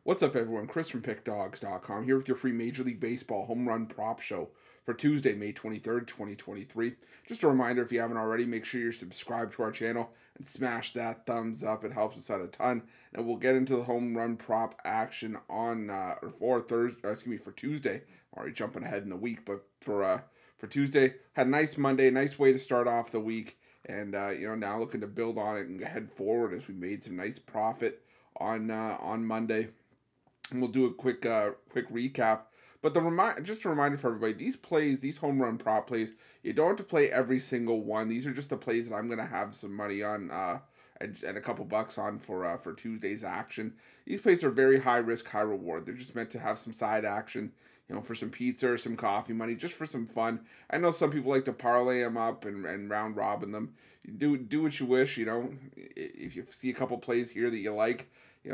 What's up, everyone? Chris from Pickdawgz.com here with your free Major League Baseball home run prop show for Tuesday, May 23rd, 2023. Just a reminder, if you haven't already, make sure you're subscribed to our channel and smash that thumbs up. It helps us out a ton. And we'll get into the home run prop action on for Tuesday. I'm already jumping ahead in the week, but for Tuesday, had a nice Monday, nice way to start off the week, and now looking to build on it and head forward as we made some nice profit on Monday. And we'll do a quick recap. But just a reminder for everybody, these home run prop plays, you don't have to play every single one. These are just the plays that I'm going to have some money on and a couple bucks on for Tuesday's action. These plays are very high risk, high reward. They're just meant to have some side action, for some pizza or some coffee money, just for some fun. I know some people like to parlay them up and round robin them. Do what you wish, If you see a couple plays here that you like,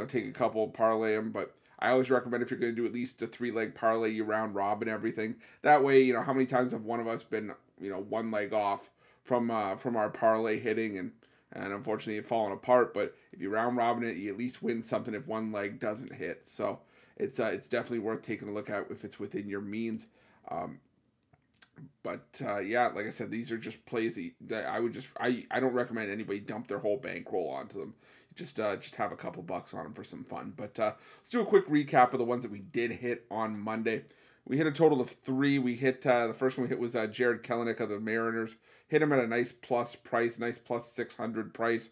take a couple, parlay them, but I always recommend, if you're going to do at least a 3-leg parlay, you round robin everything. That way, how many times have one of us been, one leg off from our parlay hitting and unfortunately it fallen apart. But if you round robin it, you at least win something if one leg doesn't hit. So it's definitely worth taking a look at if it's within your means. Like I said, these are just plays that I don't recommend anybody dump their whole bankroll onto them. Just have a couple bucks on them for some fun. But let's do a quick recap of the ones that we did hit on Monday. We hit a total of 3. We hit the first one we hit was Jared Kelenic of the Mariners. Hit him at a nice plus price, nice plus 600 price.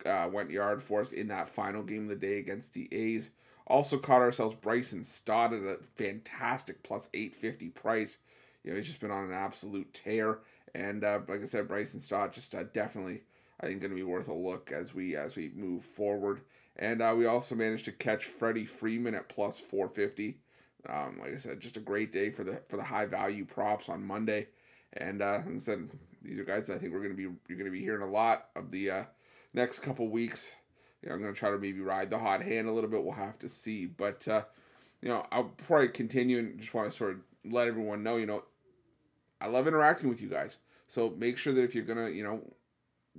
Went yard for us in that final game of the day against the A's. Also caught ourselves Bryson Stott at a fantastic plus 850 price. He's just been on an absolute tear. And like I said, Bryson Stott just definitely, I think, going to be worth a look as we move forward. And we also managed to catch Freddie Freeman at plus 450. Like I said, just a great day for the high value props on Monday. And like I said, these are guys that I think you're going to be hearing a lot of the next couple weeks. I'm going to try to maybe ride the hot hand a little bit. We'll have to see. But before I continue, and just want to sort of let everyone know, I love interacting with you guys. So make sure that if you're going to,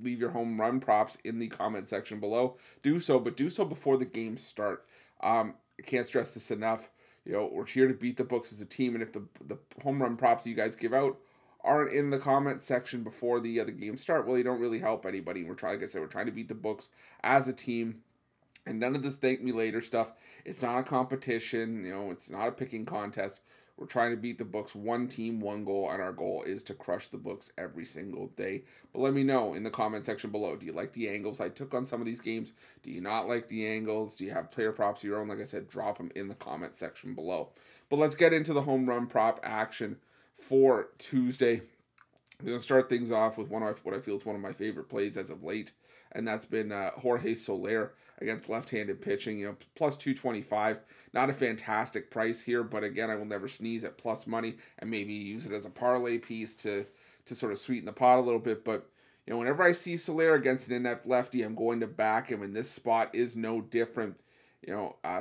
leave your home run props in the comment section below, do so, but do so before the games start. I can't stress this enough. We're here to beat the books as a team, and if the home run props that you guys give out aren't in the comment section before the games start, well, you don't really help anybody. We're trying to beat the books as a team, and none of this thank me later stuff. It's not a competition. It's not a picking contest. We're trying to beat the books, one team, one goal, and our goal is to crush the books every single day. But let me know in the comment section below. Do you like the angles I took on some of these games? Do you not like the angles? Do you have player props of your own? Like I said, drop them in the comment section below. But let's get into the home run prop action for Tuesday. I'm going to start things off with what I feel is one of my favorite plays as of late, and that's been Jorge Soler against left-handed pitching. Plus 225. Not a fantastic price here, but again, I will never sneeze at plus money, and maybe use it as a parlay piece to sort of sweeten the pot a little bit. But whenever I see Soler against an inept lefty, I'm going to back him, and this spot is no different.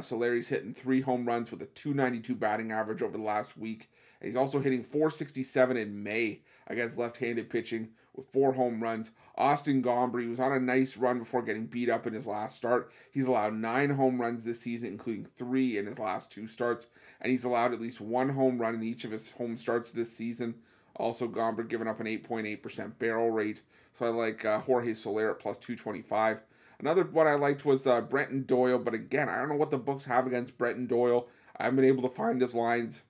Soler's hitting 3 home runs with a 292 batting average over the last week. And he's also hitting 467 in May against left-handed pitching with 4 home runs. Austin Gomber was on a nice run before getting beat up in his last start. He's allowed 9 home runs this season, including 3 in his last 2 starts. And he's allowed at least 1 home run in each of his home starts this season. Also, Gomber giving up an 8.8% barrel rate. So I like Jorge Soler at plus 225. Another one I liked was Brenton Doyle. But again, I don't know what the books have against Brenton Doyle. I haven't been able to find his lines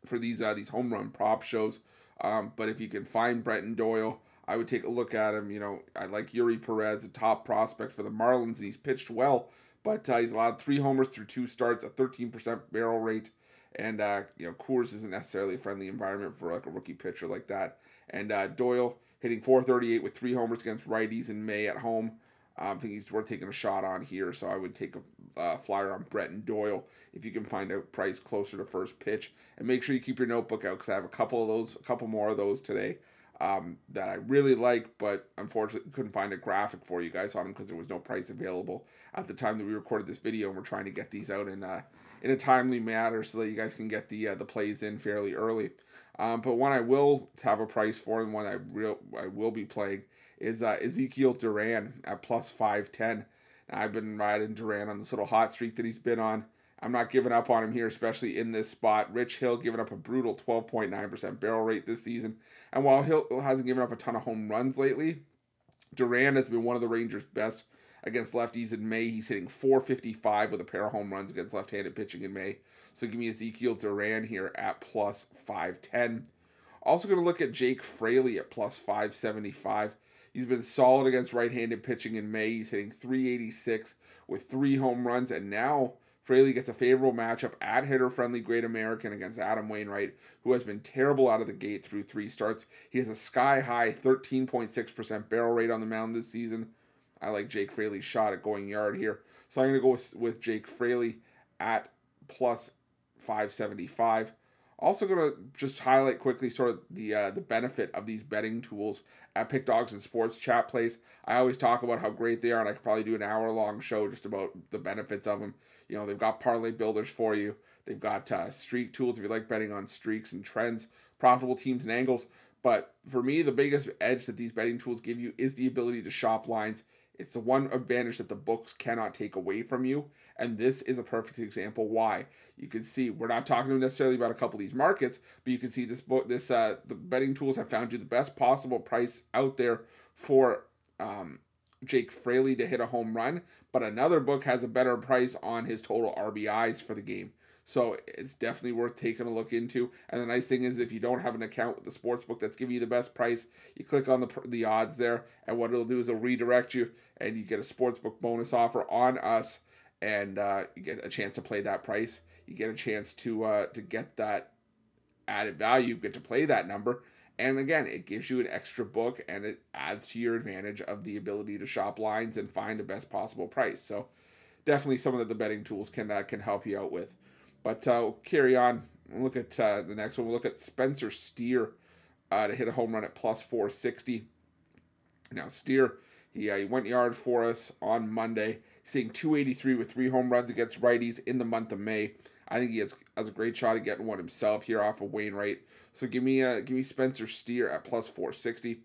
for these home run prop shows. But if you can find Brenton Doyle, I would take a look at him. I like Yuri Perez, a top prospect for the Marlins, and he's pitched well. But he's allowed 3 homers through 2 starts, a 13% barrel rate. And, Coors isn't necessarily a friendly environment for like a rookie pitcher like that. And Doyle hitting 438 with 3 homers against righties in May at home. I think he's worth taking a shot on here, so I would take a flyer on Brenton Doyle if you can find a price closer to first pitch. And make sure you keep your notebook out, because I have a couple more of those today that I really like, but unfortunately couldn't find a graphic for you guys on them because there was no price available at the time that we recorded this video, and we're trying to get these out in a timely manner so that you guys can get the plays in fairly early. But one I will have a price for, and one I will be playing, is Ezekiel Duran at plus 510. Now, I've been riding Duran on this little hot streak that he's been on. I'm not giving up on him here, especially in this spot. Rich Hill giving up a brutal 12.9% barrel rate this season. And while Hill hasn't given up a ton of home runs lately, Duran has been one of the Rangers' best against lefties in May. He's hitting .455 with a pair of home runs against left-handed pitching in May. So give me Ezekiel Duran here at plus 510. Also going to look at Jake Fraley at plus 575. He's been solid against right-handed pitching in May. He's hitting .386 with 3 home runs. And now Fraley gets a favorable matchup at hitter-friendly Great American against Adam Wainwright, who has been terrible out of the gate through 3 starts. He has a sky-high 13.6% barrel rate on the mound this season. I like Jake Fraley's shot at going yard here. So I'm going to go with Jake Fraley at plus 575. Also going to just highlight quickly sort of the benefit of these betting tools at Pickdawgz and Sports Chat Place. I always talk about how great they are, and I could probably do an hour-long show just about the benefits of them. You know, they've got parlay builders for you. They've got streak tools if you like betting on streaks and trends, profitable teams and angles. But for me, the biggest edge that these betting tools give you is the ability to shop lines. It's the one advantage that the books cannot take away from you. And this is a perfect example why. You can see, we're not talking necessarily about a couple of these markets, but you can see the betting tools have found you the best possible price out there for Jake Fraley to hit a home run. But another book has a better price on his total RBIs for the game. So it's definitely worth taking a look into. And the nice thing is, if you don't have an account with the sportsbook that's giving you the best price, you click on the odds there, and what it'll do is it'll redirect you, and you get a sportsbook bonus offer on us, and you get a chance to play that price. You get a chance to get that added value, you get to play that number. And again, it gives you an extra book, and it adds to your advantage of the ability to shop lines and find the best possible price. So definitely some of the betting tools can help you out with. But we'll carry on. We'll look at the next one. We'll look at Spencer Steer to hit a home run at plus 460. Now, Steer, he went yard for us on Monday. He's hitting .283 with 3 home runs against righties in the month of May. I think he has a great shot at getting one himself here off of Wainwright. So give me Spencer Steer at plus 460.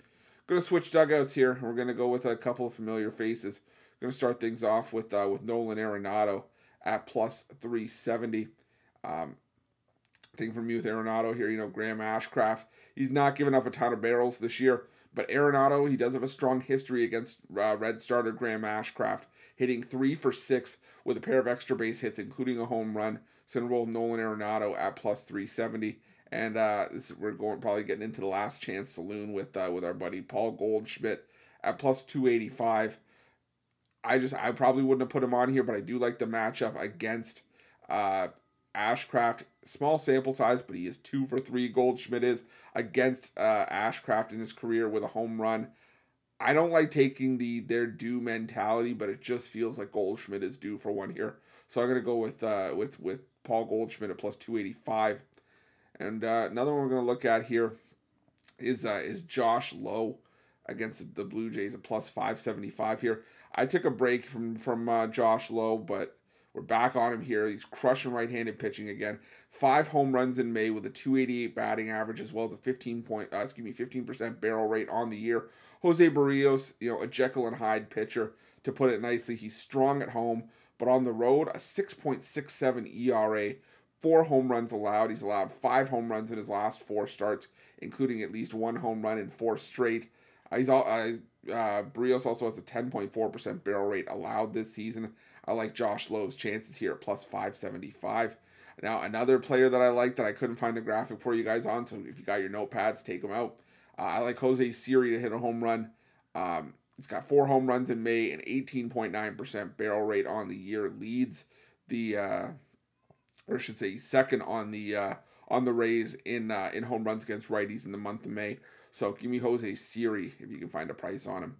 Going to switch dugouts here. We're going to go with a couple of familiar faces. Going to start things off with Nolan Arenado at plus 370. Thing from you with Arenado here, Graham Ashcraft. He's not giving up a ton of barrels this year, but Arenado, he does have a strong history against Red starter Graham Ashcraft, hitting 3 for 6 with a pair of extra base hits, including a home run. So going to roll Nolan Arenado at plus 370. And we're probably getting into the last chance saloon with our buddy Paul Goldschmidt at plus 285. I probably wouldn't have put him on here, but I do like the matchup against Ashcraft. Small sample size, but he is 2 for 3. Goldschmidt is against Ashcraft in his career with a home run. I don't like taking their due mentality, but it just feels like Goldschmidt is due for one here. So I'm gonna go with Paul Goldschmidt at plus 285. And another one we're gonna look at here is Josh Lowe against the Blue Jays at plus 575 here. I took a break from Josh Lowe, but we're back on him here. He's crushing right-handed pitching again. 5 home runs in May with a .288 batting average, as well as a 15% barrel rate on the year. Jose Barrios, a Jekyll and Hyde pitcher. To put it nicely, he's strong at home, but on the road, a 6.67 ERA. 4 home runs allowed. He's allowed 5 home runs in his last 4 starts, including at least 1 home run in 4 straight. Barrios also has a 10.4% barrel rate allowed this season. I like Josh Lowe's chances here at plus 575. Now, another player that I like that I couldn't find a graphic for you guys on, so if you got your notepads, take them out. I like Jose Siri to hit a home run. He's got 4 home runs in May and 18.9% barrel rate on the year. Leads he's second on the Rays in home runs against righties in the month of May. So give me Jose Siri if you can find a price on him.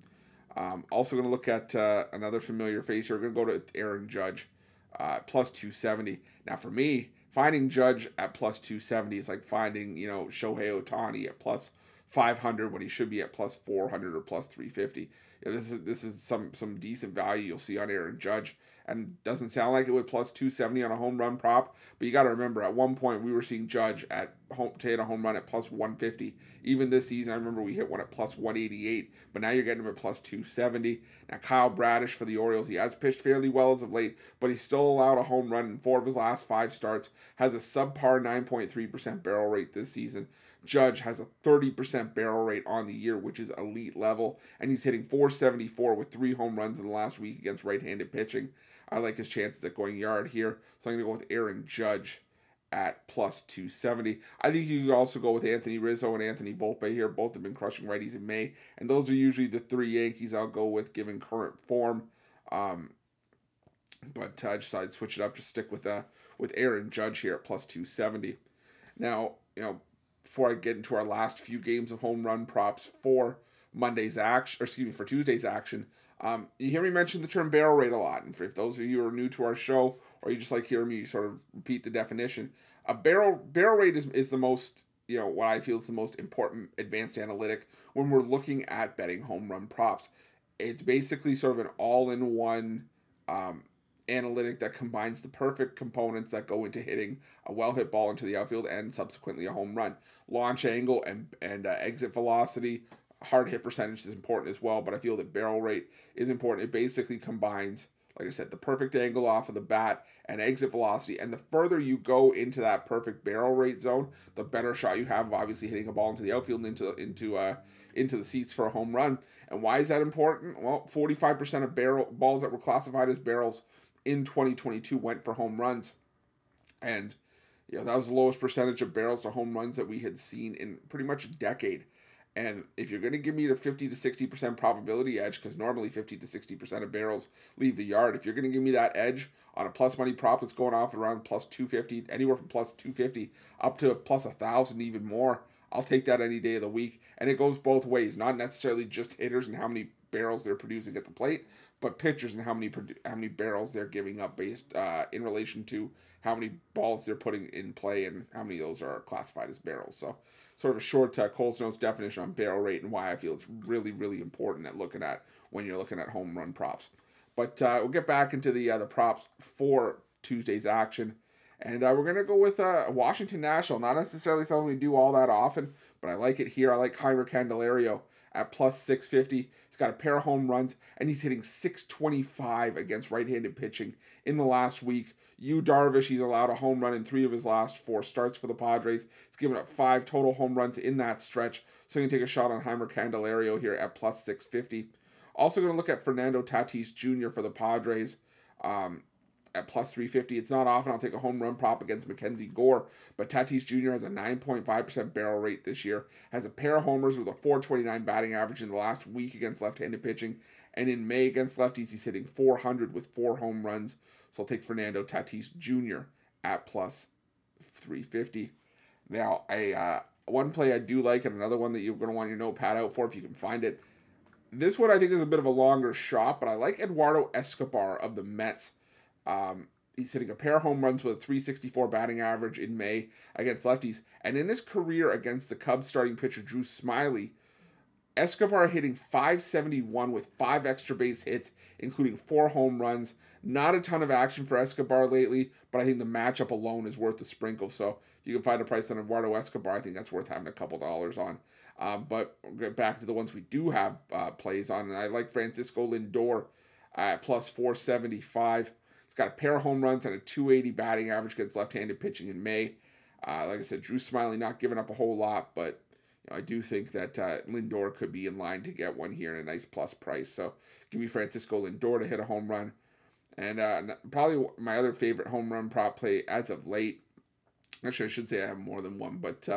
Also going to look at another familiar face here. We're going to go to Aaron Judge, plus 270. Now for me, finding Judge at plus 270 is like finding, Shohei Ohtani at plus 500 when he should be at plus 400 or plus 350. This is some decent value you'll see on Aaron Judge. And doesn't sound like it with plus 270 on a home run prop. But you got to remember, at one point we were seeing Judge at to hit a home run at plus 150. Even this season, I remember we hit one at plus 188, but now you're getting him at plus 270. Now, Kyle Bradish for the Orioles, he has pitched fairly well as of late, but he's still allowed a home run in 4 of his last 5 starts, has a subpar 9.3% barrel rate this season. Judge has a 30% barrel rate on the year, which is elite level, and he's hitting 474 with 3 home runs in the last week against right-handed pitching. I like his chances at going yard here, so I'm going to go with Aaron Judge at plus 270. I think you could also go with Anthony Rizzo and Anthony Volpe here. Both have been crushing righties in May, and those are usually the 3 Yankees I'll go with given current form. But I decided to switch it up, just stick with Aaron Judge here at plus 270. Now, before I get into our last few games of home run props for for Tuesday's action, you hear me mention the term barrel rate a lot, and if those of you who are new to our show, or you just like hearing me sort of repeat the definition, a barrel rate is the most, what I feel is the most important advanced analytic when we're looking at betting home run props. It's basically sort of an all-in-one analytic that combines the perfect components that go into hitting a well-hit ball into the outfield and subsequently a home run. Launch angle and exit velocity, hard hit percentage is important as well, but I feel that barrel rate is important. It basically combines, like I said, the perfect angle off of the bat and exit velocity, and the further you go into that perfect barrel rate zone, the better shot you have of obviously hitting a ball into the outfield and into the seats for a home run. And why is that important? Well, 45% of balls that were classified as barrels in 2022 went for home runs, and that was the lowest percentage of barrels to home runs that we had seen in pretty much a decade. And if you're going to give me the 50 to 60% probability edge, because normally 50 to 60% of barrels leave the yard, if you're going to give me that edge on a plus money prop that's going off around plus 250, anywhere from plus 250 up to plus 1,000 even more, I'll take that any day of the week. And it goes both ways, not necessarily just hitters and how many barrels they're producing at the plate, but pitchers and how many barrels they're giving up based in relation to how many balls they're putting in play and how many of those are classified as barrels. So sort of a short Cole's Notes definition on barrel rate and why I feel it's really, really important at looking at when you're looking at home run props. But we'll get back into the props for Tuesday's action. And we're going to go with Washington National. Not necessarily something we do all that often, but I like it here. I like Jeimer Candelario at plus 650. He's got a pair of home runs, and he's hitting 625 against right-handed pitching in the last week. Darvish, he's allowed a home run in 3 of his last 4 starts for the Padres. He's given up 5 total home runs in that stretch. So I'm going to take a shot on Jeimer Candelario here at plus 650. Also going to look at Fernando Tatis Jr. for the Padres at plus 350. It's not often I'll take a home run prop against Mackenzie Gore, but Tatis Jr. has a 9.5% barrel rate this year, has a pair of homers with a 429 batting average in the last week against left-handed pitching, and in May against lefties, he's hitting 400 with 4 home runs. So I'll take Fernando Tatis Jr. at plus 350. Now, one play I do like, and another one that you're going to want your notepad out for if you can find it. This one I think is a bit of a longer shot, but I like Eduardo Escobar of the Mets. He's hitting a pair of home runs with a 364 batting average in May against lefties. And in his career against the Cubs starting pitcher Drew Smyly, Escobar hitting 571 with 5 extra base hits, including 4 home runs. Not a ton of action for Escobar lately, but I think the matchup alone is worth the sprinkle. So if you can find a price on Eduardo Escobar, I think that's worth having a couple dollars on. But we'll get back to the ones we do have plays on. And I like Francisco Lindor at plus 475. He's got a pair of home runs and a 280 batting average against left-handed pitching in May. Like I said, Drew Smyly not giving up a whole lot, but I do think that Lindor could be in line to get one here at a nice plus price. So give me Francisco Lindor to hit a home run. And probably my other favorite home run prop play as of late, actually I should say I have more than one, but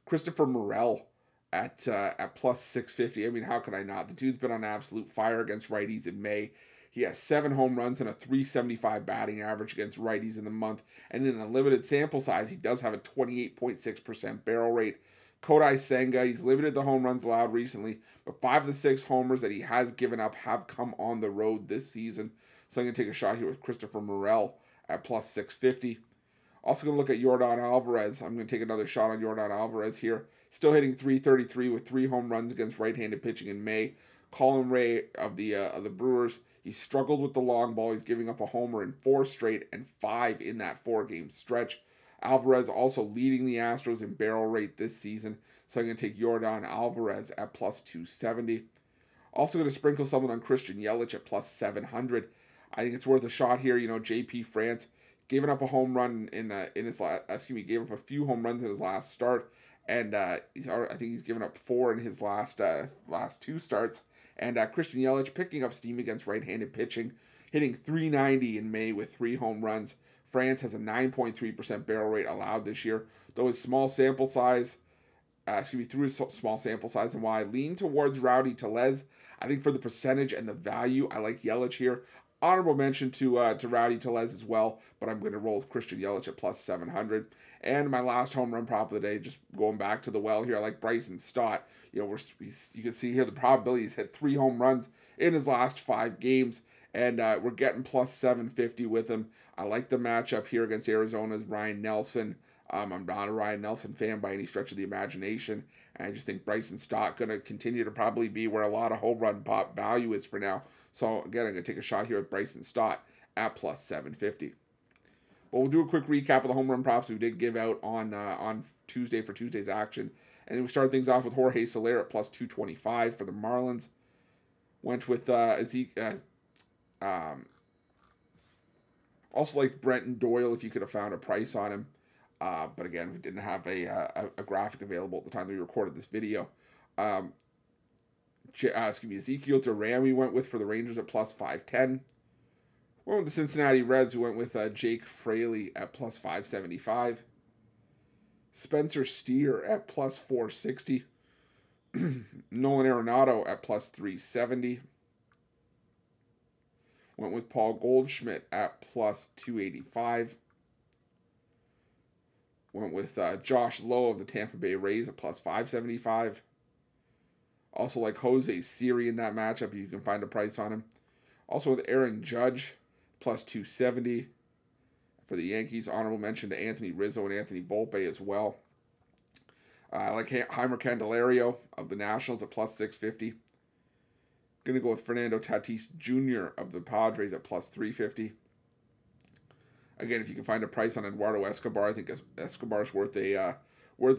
Christopher Morel at plus 650. I mean, how could I not? The dude's been on absolute fire against righties in May. He has 7 home runs and a 375 batting average against righties in the month. And in a limited sample size, he does have a 28.6% barrel rate. Kodai Senga, he's limited the home runs allowed recently, but 5 of the 6 homers that he has given up have come on the road this season. So I'm going to take a shot here with Christopher Morel at plus 650. Also going to look at Yordan Alvarez. I'm going to take another shot on Yordan Alvarez here. Still hitting 333 with 3 home runs against right-handed pitching in May. Colin Ray of the Brewers, he struggled with the long ball. He's giving up a homer in 4 straight and 5 in that 4-game stretch. Alvarez also leading the Astros in barrel rate this season, so I'm going to take Yordan Alvarez at plus 270. Also going to sprinkle someone on Christian Yelich at plus 700. I think it's worth a shot here. You know, JP France giving up a home run in his last, gave up a few home runs in his last start, and I think he's given up 4 in his last 2 starts. And Christian Yelich picking up steam against right-handed pitching, hitting .390 in May with 3 home runs. France has a 9.3% barrel rate allowed this year, though his small sample size, through his small sample size, and while I lean towards Rowdy Tellez, I think for the percentage and the value, I like Yelich here. Honorable mention to Rowdy Tellez as well, but I'm going to roll with Christian Yelich at plus 700. And my last home run prop of the day, just going back to the well here, I like Bryson Stott. You know, you can see here the probability he's hit 3 home runs in his last 5 games, and we're getting plus 750 with him. I like the matchup here against Arizona's Ryan Nelson. I'm not a Ryan Nelson fan by any stretch of the imagination, and I just think Bryson Stott going to continue to probably be where a lot of home run pop value is for now. So again, I'm going to take a shot here with Bryson Stott at plus 750. But we'll do a quick recap of the home run props we did give out on Tuesday for Tuesday's action. And then we started things off with Jorge Soler at plus 225 for the Marlins. Went with also like Brenton Doyle if you could have found a price on him. But again, we didn't have a graphic available at the time that we recorded this video. Ezekiel Duran we went with for the Rangers at plus 510. Went with the Cincinnati Reds, who went with Jake Fraley at plus 575. Spencer Steer at plus 460. Nolan Arenado at plus 370. Went with Paul Goldschmidt at plus 285. Went with Josh Lowe of the Tampa Bay Rays at plus 575. Also like Jose Siri in that matchup. You can find a price on him. Also with Aaron Judge, plus 270. For the Yankees, honorable mention to Anthony Rizzo and Anthony Volpe as well. I like Heimer Candelario of the Nationals at plus 650. Going to go with Fernando Tatis Jr. of the Padres at plus 350. Again, if you can find a price on Eduardo Escobar, I think Escobar's worth a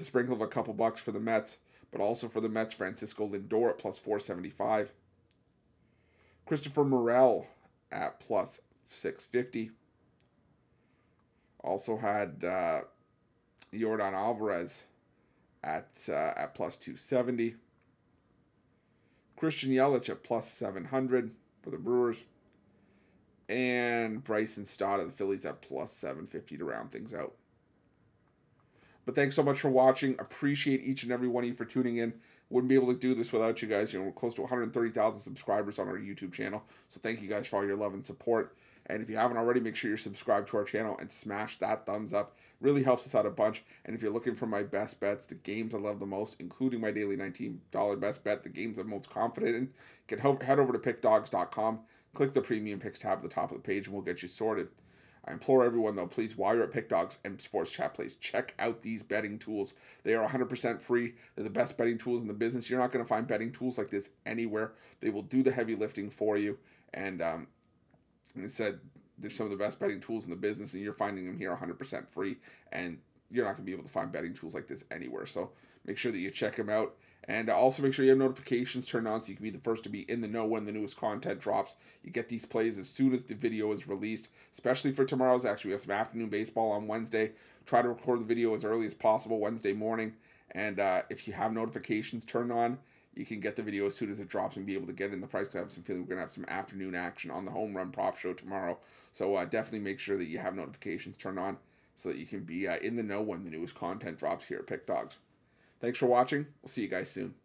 sprinkle of a couple bucks for the Mets. But also for the Mets, Francisco Lindor at plus 475. Christopher Morel at plus 650. Also had Yordan Alvarez at plus 270. Christian Yelich at plus 700 for the Brewers. And Bryson Stott of the Phillies at plus 750 to round things out. But thanks so much for watching. Appreciate each and every one of you for tuning in. Wouldn't be able to do this without you guys. You know, we're close to 130,000 subscribers on our YouTube channel. So thank you guys for all your love and support. And if you haven't already, make sure you're subscribed to our channel and smash that thumbs up. Really helps us out a bunch. And if you're looking for my best bets, the games I love the most, including my daily $19 best bet, the games I'm most confident in, head over to Pickdawgz.com. Click the Premium Picks tab at the top of the page and we'll get you sorted. I implore everyone, though, please, while you're at Pickdawgz and Sports Chat Plays, check out these betting tools. They are 100% free. They're the best betting tools in the business. You're not going to find betting tools like this anywhere. They will do the heavy lifting for you. And like I said, they're some of the best betting tools in the business, and you're finding them here 100% free. And you're not going to be able to find betting tools like this anywhere. So make sure that you check them out. And also make sure you have notifications turned on so you can be the first to be in the know when the newest content drops. You get these plays as soon as the video is released, especially for tomorrow's action. We have some afternoon baseball on Wednesday. Try to record the video as early as possible Wednesday morning. And if you have notifications turned on, you can get the video as soon as it drops and be able to get in the price. Because I have some feeling we're going to have some afternoon action on the home run prop show tomorrow. So definitely make sure that you have notifications turned on so that you can be in the know when the newest content drops here at Pickdawgz. Thanks for watching. We'll see you guys soon.